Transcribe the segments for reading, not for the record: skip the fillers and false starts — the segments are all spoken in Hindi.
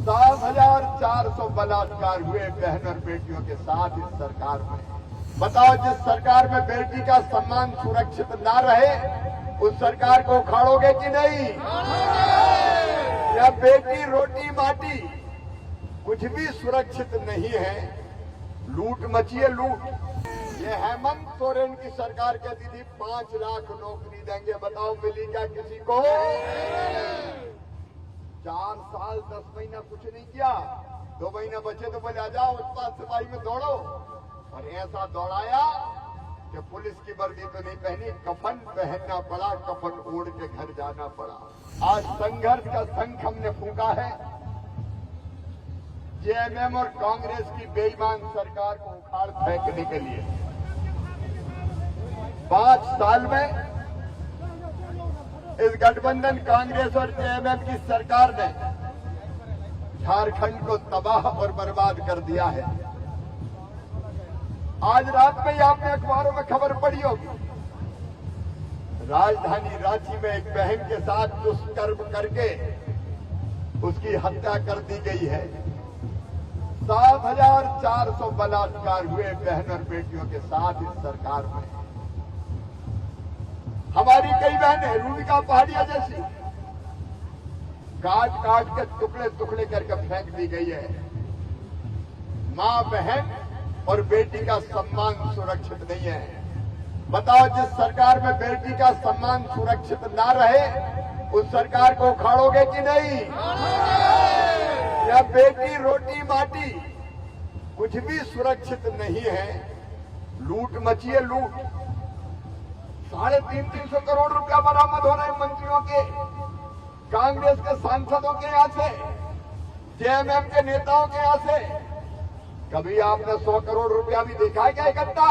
7,400 बलात्कार हुए बहन और बेटियों के साथ इस सरकार में। बताओ, जिस सरकार में बेटी का सम्मान सुरक्षित ना रहे उस सरकार को उखाड़ोगे कि नहीं? या बेटी रोटी माटी कुछ भी सुरक्षित नहीं है, लूट मची है, लूट। ये हेमंत सोरेन की सरकार कहती थी 5 लाख नौकरी देंगे, बताओ मिली क्या किसी को? 4 साल 10 महीना कुछ नहीं किया, 2 महीने बचे तो बोले आ जाओ उत्पाद सिपाही में दौड़ो, और ऐसा दौड़ाया कि पुलिस की वर्दी तो नहीं पहनी, कफन पहनना पड़ा, कफन ओढ़ के घर जाना पड़ा। आज संघर्ष का शंख हमने फूंका है जेएमएम और कांग्रेस की बेईमान सरकार को उखाड़ फेंकने के लिए। 5 साल में इस गठबंधन कांग्रेस और जेएमएम की सरकार ने झारखंड को तबाह और बर्बाद कर दिया है। आज रात में ही आपने अखबारों में खबर पढ़ी होगी, राजधानी रांची में एक बहन के साथ दुष्कर्म करके उसकी हत्या कर दी गई है। 7,400 बलात्कार हुए बहन और बेटियों के साथ इस सरकार में। हमारी कई बहनें रूबिका पहाड़िया जैसी काट काट के टुकड़े टुकड़े करके फेंक दी गई है। मां बहन और बेटी का सम्मान सुरक्षित नहीं है। बताओ, जिस सरकार में बेटी का सम्मान सुरक्षित ना रहे उस सरकार को उखाड़ोगे कि नहीं? या बेटी रोटी माटी कुछ भी सुरक्षित नहीं है, लूट मची है, लूट। 350 करोड़ रुपया बरामद हो रहे हैं मंत्रियों के, कांग्रेस के सांसदों के यहां से, जेएमएम के नेताओं के यहां से। कभी आपने 100 करोड़ रुपया भी देखा है क्या इकट्ठा?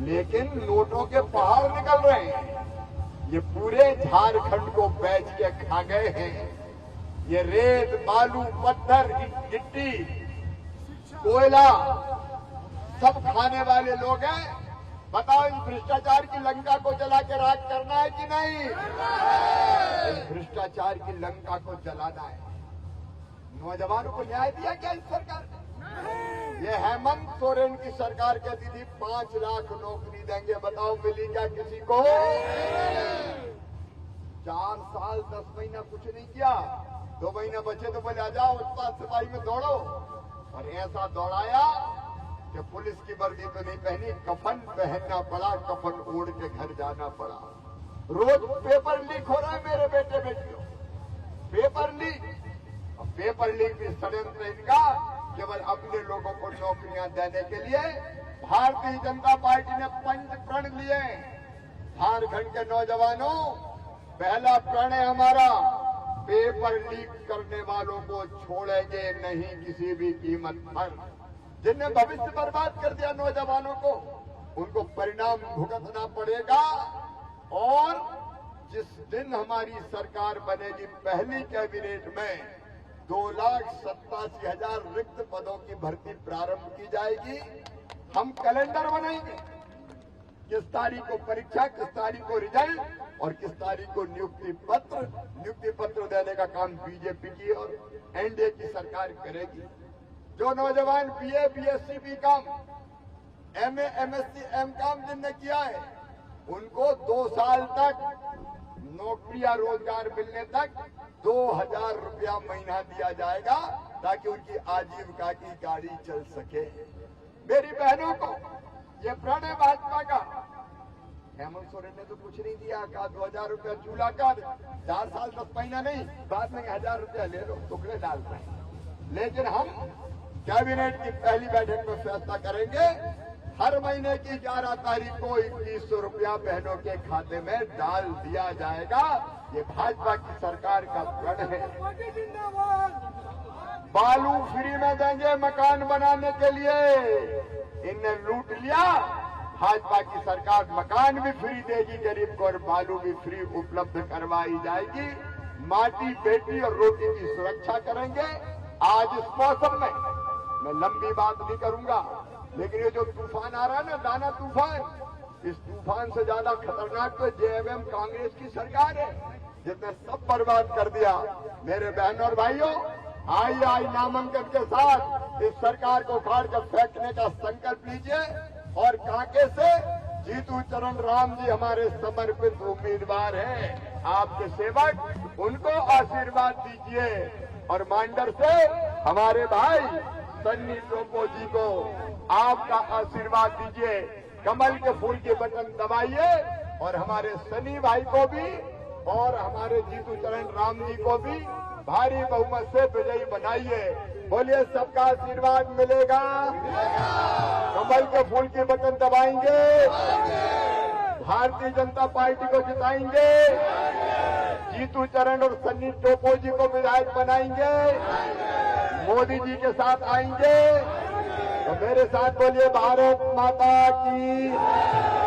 लेकिन नोटों के पहाड़ निकल रहे हैं। ये पूरे झारखंड को बेच के खा गए हैं। ये रेत, बालू, पत्थर, गिट्टी, कोयला सब खाने वाले लोग हैं। बताओ, इस भ्रष्टाचार की लंका को जला के राख करना है कि नहीं? इस भ्रष्टाचार की लंका को जलाना है। नौजवानों को न्याय दिया क्या इस सरकार ने? ये हेमंत सोरेन की सरकार कहती थी 5 लाख नौकरी देंगे, बताओ मिली क्या किसी को? 4 साल 10 महीना कुछ नहीं किया, 2 महीने बचे तो बोले आ जाओ उत्पाद सिपाही में दौड़ो, और ऐसा दौड़ाया कि पुलिस की वर्दी तो नहीं पहनी, कफन पहनना पड़ा, कफन ओढ़ के घर जाना पड़ा। रोज पेपर लीक हो रहा है मेरे बेटे बेटियों, पेपर लीक। पेपर लीक भी षड्यंत्र इनका केवल अपने लोगों को नौकरियां देने के लिए। भारतीय जनता पार्टी ने 5 प्रण लिए। झारखंड के नौजवानों, पहला प्रण है हमारा, पेपर लीक करने वालों को छोड़ेंगे नहीं किसी भी कीमत पर। जिनने भविष्य बर्बाद कर दिया नौजवानों को, उनको परिणाम भुगतना पड़ेगा। और जिस दिन हमारी सरकार बनेगी, पहली कैबिनेट में 2,87,000 रिक्त पदों की भर्ती प्रारंभ की जाएगी। हम कैलेंडर बनाएंगे, किस तारीख को परीक्षा, किस तारीख को रिजल्ट और किस तारीख को नियुक्ति पत्र देने का काम बीजेपी की और एनडीए की सरकार करेगी। जो नौजवान BA, BSc, BCom, MA, MSc, MCom जिनने किया है, उनको 2 साल तक नौकरी या रोजगार मिलने तक 2,000 रुपया महीना दिया जाएगा, ताकि उनकी आजीविका की गाड़ी चल सके। मेरी बहनों को ये प्रण है भाजपा का। हेमंत सोरेन ने तो कुछ नहीं दिया, कहा 2,000 रुपया चूल्हा का, 4 साल 10 महीना नहीं, बाद में 1,000 रुपया ले लो, टुकड़े डालते हैं। लेकिन हम कैबिनेट की पहली बैठक में फैसला करेंगे, हर महीने की 11 तारीख को 2100 रुपया बहनों के खाते में डाल दिया जाएगा। ये भाजपा की सरकार का प्रण है। बालू फ्री में देंगे मकान बनाने के लिए, इनने लूट लिया। भाजपा की सरकार मकान भी फ्री देगी गरीब को, और बालू भी फ्री उपलब्ध करवाई जाएगी। माटी, बेटी और रोटी की सुरक्षा करेंगे। आज इस मौसम में मैं लंबी बात नहीं करूंगा, लेकिन ये जो तूफान आ रहा है ना, दाना तूफान, इस तूफान से ज्यादा खतरनाक तो जेएमएम कांग्रेस की सरकार है। जिसने सब बर्बाद कर दिया। मेरे बहनों और भाइयों, आई नामांकन के साथ इस सरकार को उखाड़ कर फेंकने का संकल्प लीजिए और कांके से जीतू चरण राम जी हमारे समर्पित उम्मीदवार हैं। आपके सेवक, उनको आशीर्वाद दीजिए और मांडर से हमारे भाई सन्नी टोपो जी को आपका आशीर्वाद दीजिए। कमल के फूल के बटन दबाइए और हमारे सनी भाई को भी और हमारे जीतू चरण राम जी को भी भारी बहुमत से विजयी बनाइए। बोलिए, सबका आशीर्वाद मिलेगा। कमल के फूल के बटन दबाएंगे, भारतीय जनता पार्टी को जिताएंगे, जीतू चरण और सन्नी टोपो जी को विधायक बनाएंगे, मोदी जी के साथ आएंगे। तो मेरे साथ बोलिए, भारत माता की।